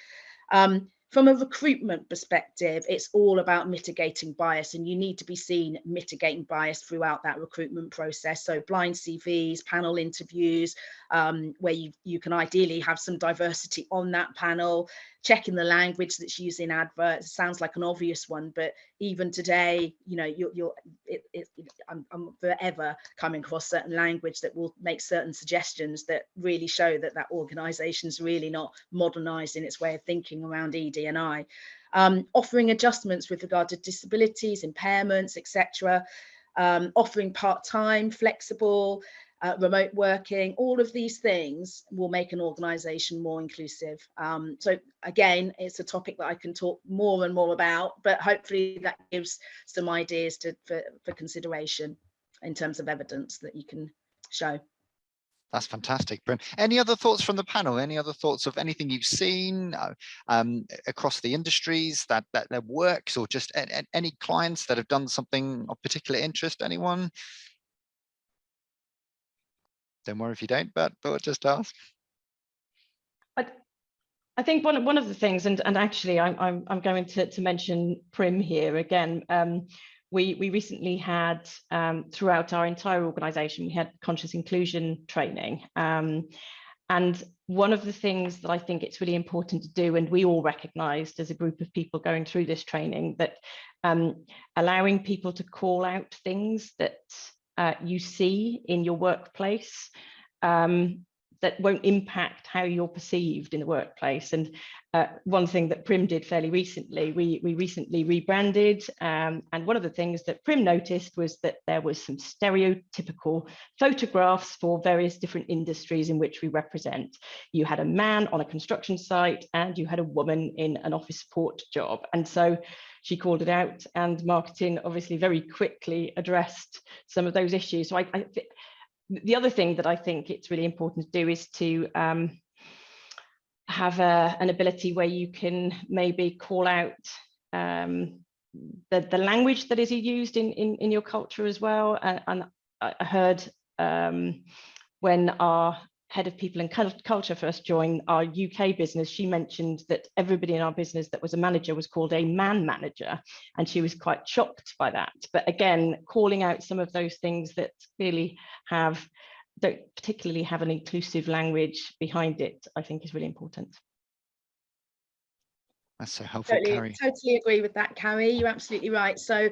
From a recruitment perspective, it's all about mitigating bias, and you need to be seen mitigating bias throughout that recruitment process. So blind CVs, panel interviews, where you can ideally have some diversity on that panel, checking the language that's used in adverts. It sounds like an obvious one, but even today, you know, I'm forever coming across certain language that will make certain suggestions that really show that that organisation's really not modernised in its way of thinking around ED&I. Offering adjustments with regard to disabilities, impairments, etc. Offering part-time, flexible, remote working, all of these things will make an organisation more inclusive. So again, it's a topic that I can talk more and more about, but hopefully that gives some ideas for consideration in terms of evidence that you can show. That's fantastic, Prim. Any other thoughts from the panel? Any other thoughts of anything you've seen across the industries that works, or just any clients that have done something of particular interest? Anyone? Don't worry if you don't, but just ask. I think one of the things, and actually I'm going to mention Prim here again. We recently had, throughout our entire organisation, we had conscious inclusion training. And one of the things that I think it's really important to do, and we all recognised as a group of people going through this training, that allowing people to call out things that you see in your workplace that won't impact how you're perceived in the workplace. And one thing that Prim did fairly recently, we recently rebranded, and one of the things that Prim noticed was that there was some stereotypical photographs for various different industries in which we represent. You had a man on a construction site and you had a woman in an office support job. And so she called it out, and marketing obviously very quickly addressed some of those issues. So the other thing that I think it's really important to do is to have an ability where you can maybe call out the language that is used in your culture as well. And I heard when our head of people and culture first joined our UK business, she mentioned that everybody in our business that was a manager was called a man manager, and she was quite shocked by that. But again, calling out some of those things that really don't particularly have an inclusive language behind it, I think is really important. That's so helpful, Carrie. Totally agree with that, Carrie. You're absolutely right. So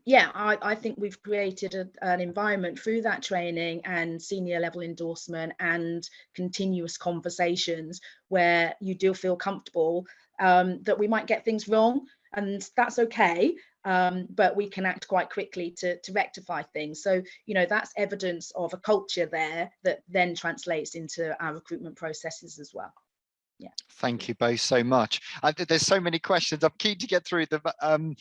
yeah, I think we've created an environment through that training and senior level endorsement and continuous conversations where you do feel comfortable that we might get things wrong, and that's okay. But we can act quite quickly to rectify things. So, you know, that's evidence of a culture there that then translates into our recruitment processes as well. Yeah. Thank you both so much. There's so many questions. I'm keen to get through them.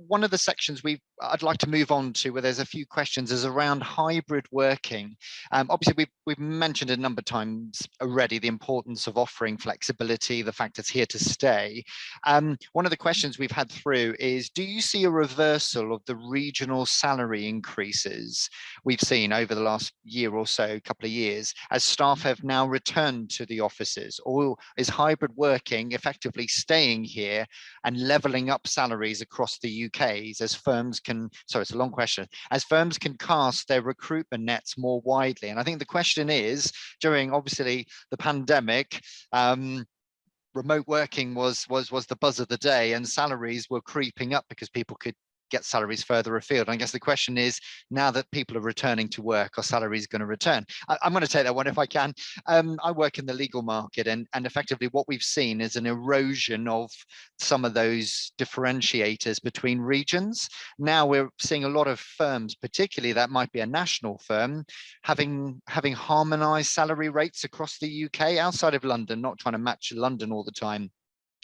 One of the sections I'd like to move on to, where there's a few questions, is around hybrid working. Obviously, we've mentioned a number of times already the importance of offering flexibility, the fact it's here to stay. One of the questions we've had through is, do you see a reversal of the regional salary increases we've seen over the last year or so, couple of years, as staff have now returned to the offices? Or is hybrid working effectively staying here and levelling up salaries across the UK as firms can, sorry, it's a long question, as firms can cast their recruitment nets more widely? And I think the question is, during obviously the pandemic, remote working was the buzz of the day, and salaries were creeping up because people could get salaries further afield. And I guess the question is, now that people are returning to work, are salaries going to return? I'm going to take that one if I can. I work in the legal market, and effectively what we've seen is an erosion of some of those differentiators between regions. Now we're seeing a lot of firms, particularly that might be a national firm, having harmonized salary rates across the UK, outside of London, not trying to match London all the time.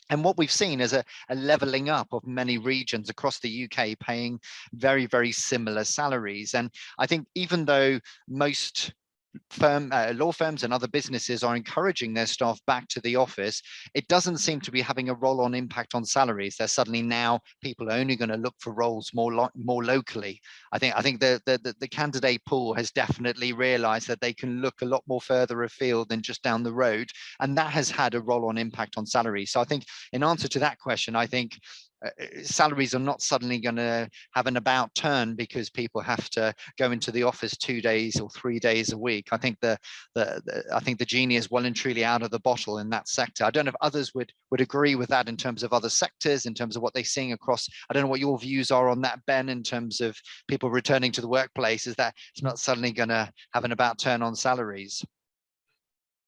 And what we've seen is a leveling up of many regions across the UK paying very, very similar salaries. And I think even though most law firms and other businesses are encouraging their staff back to the office, it doesn't seem to be having a roll-on impact on salaries. They're suddenly now people are only going to look for roles more locally. I think the candidate pool has definitely realized that they can look a lot more further afield than just down the road, and that has had a roll-on impact on salaries. So I think in answer to that question, I think salaries are not suddenly going to have an about turn because people have to go into the office 2 days or 3 days a week. I think I think the genie is well and truly out of the bottle in that sector. I don't know if others would agree with that in terms of other sectors, in terms of what they're seeing across. I don't know what your views are on that, Ben, in terms of people returning to the workplace. Is that it's not suddenly going to have an about turn on salaries?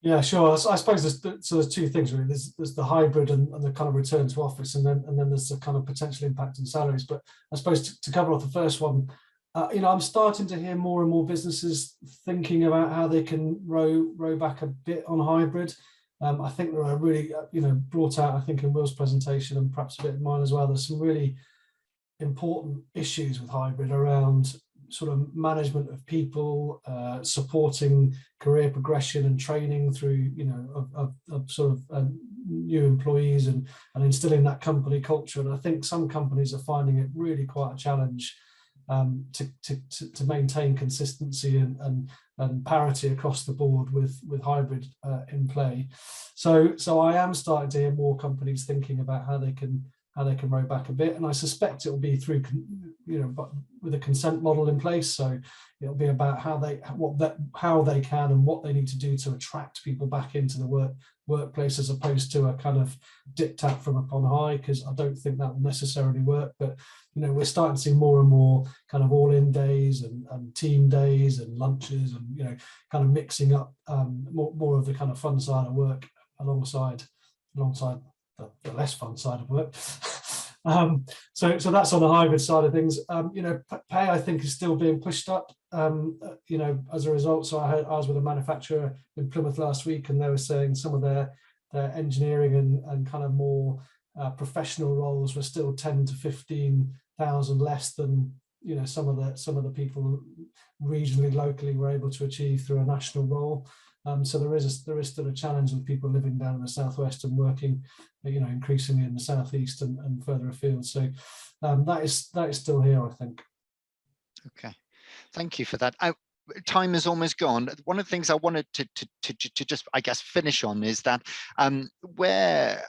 Yeah, sure. I suppose there's two things really. There's the hybrid and the kind of return to office, and then there's the kind of potential impact on salaries. But I suppose to cover off the first one, I'm starting to hear more and more businesses thinking about how they can row back a bit on hybrid. I think there are really, brought out, I think, in Will's presentation and perhaps a bit in mine as well, there's some really important issues with hybrid around sort of management of people, supporting career progression and training through, of sort of new employees and instilling that company culture. And I think some companies are finding it really quite a challenge to maintain consistency and parity across the board with hybrid in play. So I am starting to hear more companies thinking about how they can row back a bit, and I suspect it will be through, but with a consent model in place. So it'll be about how they can and what they need to do to attract people back into the workplace, as opposed to a kind of diktat from up on high, because I don't think that will necessarily work. But we're starting to see more and more kind of all-in days and team days and lunches, and kind of mixing up more of the kind of fun side of work alongside the less fun side of work. So that's on the hybrid side of things. Pay, I think, is still being pushed up, as a result. So I was with a manufacturer in Plymouth last week, and they were saying some of their engineering and kind of more professional roles were still 10 to 15,000 less than some of the people regionally, locally were able to achieve through a national role. So there is still a challenge with people living down in the southwest and working, increasingly in the southeast and further afield. So that is still here, I think. Okay, thank you for that. Time is almost gone. One of the things I wanted to just, I guess, finish on is that where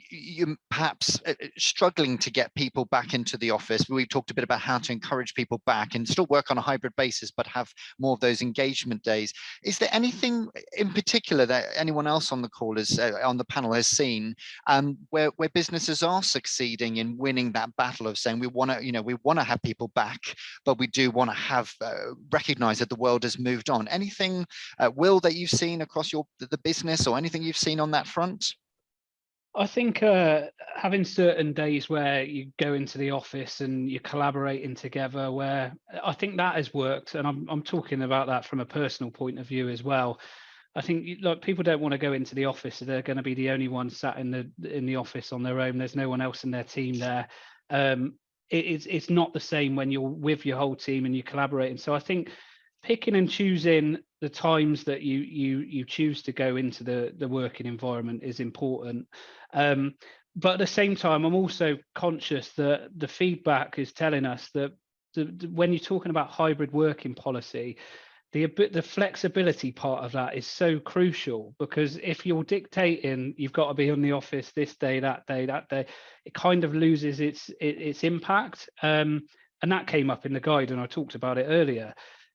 you're perhaps struggling to get people back into the office. We talked a bit about how to encourage people back and still work on a hybrid basis, but have more of those engagement days. Is there anything in particular that anyone else on the call on the panel has seen where businesses are succeeding in winning that battle of saying we want to have people back, but we do want to have recognize that the world has moved on? Anything, Will, that you've seen across the business, or anything you've seen on that front? I think having certain days where you go into the office and you're collaborating together, where I think that has worked, and I'm talking about that from a personal point of view as well. I think people don't want to go into the office, so they're going to be the only one sat in the office on their own. There's no one else in their team there. It's not the same when you're with your whole team and you're collaborating. So I think picking and choosing the times that you choose to go into the working environment is important. But at the same time, I'm also conscious that the feedback is telling us that when you're talking about hybrid working policy, the flexibility part of that is so crucial, because if you're dictating you've got to be in the office this day, that day, it kind of loses its impact. And that came up in the guide, and I talked about it earlier.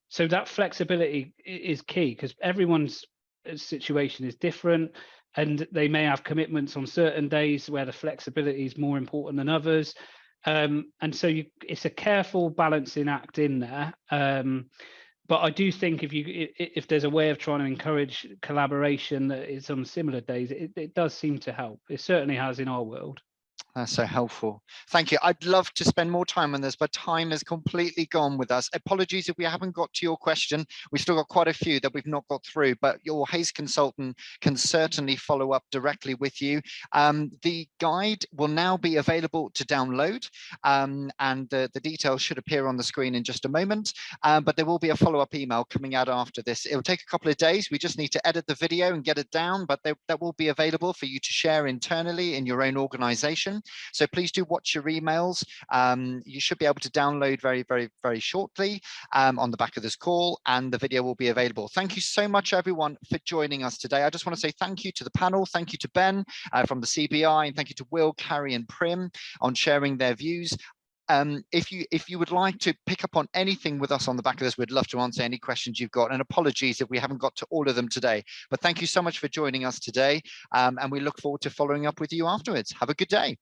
So that flexibility is key, because everyone's situation is different, and they may have commitments on certain days where the flexibility is more important than others. And so it's a careful balancing act in there. But I do think if there's a way of trying to encourage collaboration that is on similar days, it does seem to help. It certainly has in our world. That's so helpful. Thank you. I'd love to spend more time on this, but time has completely gone with us. Apologies if we haven't got to your question. We've still got quite a few that we've not got through, but your Hays consultant can certainly follow up directly with you. The guide will now be available to download, and the details should appear on the screen in just a moment, but there will be a follow-up email coming out after this. It'll take a couple of days. We just need to edit the video and get it down, but that will be available for you to share internally in your own organization. So please do watch your emails. You should be able to download very, very, very shortly on the back of this call, and the video will be available. Thank you so much, everyone, for joining us today. I just want to say thank you to the panel. Thank you to Ben from the CBI, and thank you to Will, Carrie, and Prim on sharing their views. If you would like to pick up on anything with us on the back of this, we'd love to answer any questions you've got. And apologies if we haven't got to all of them today. But thank you so much for joining us today. And we look forward to following up with you afterwards. Have a good day.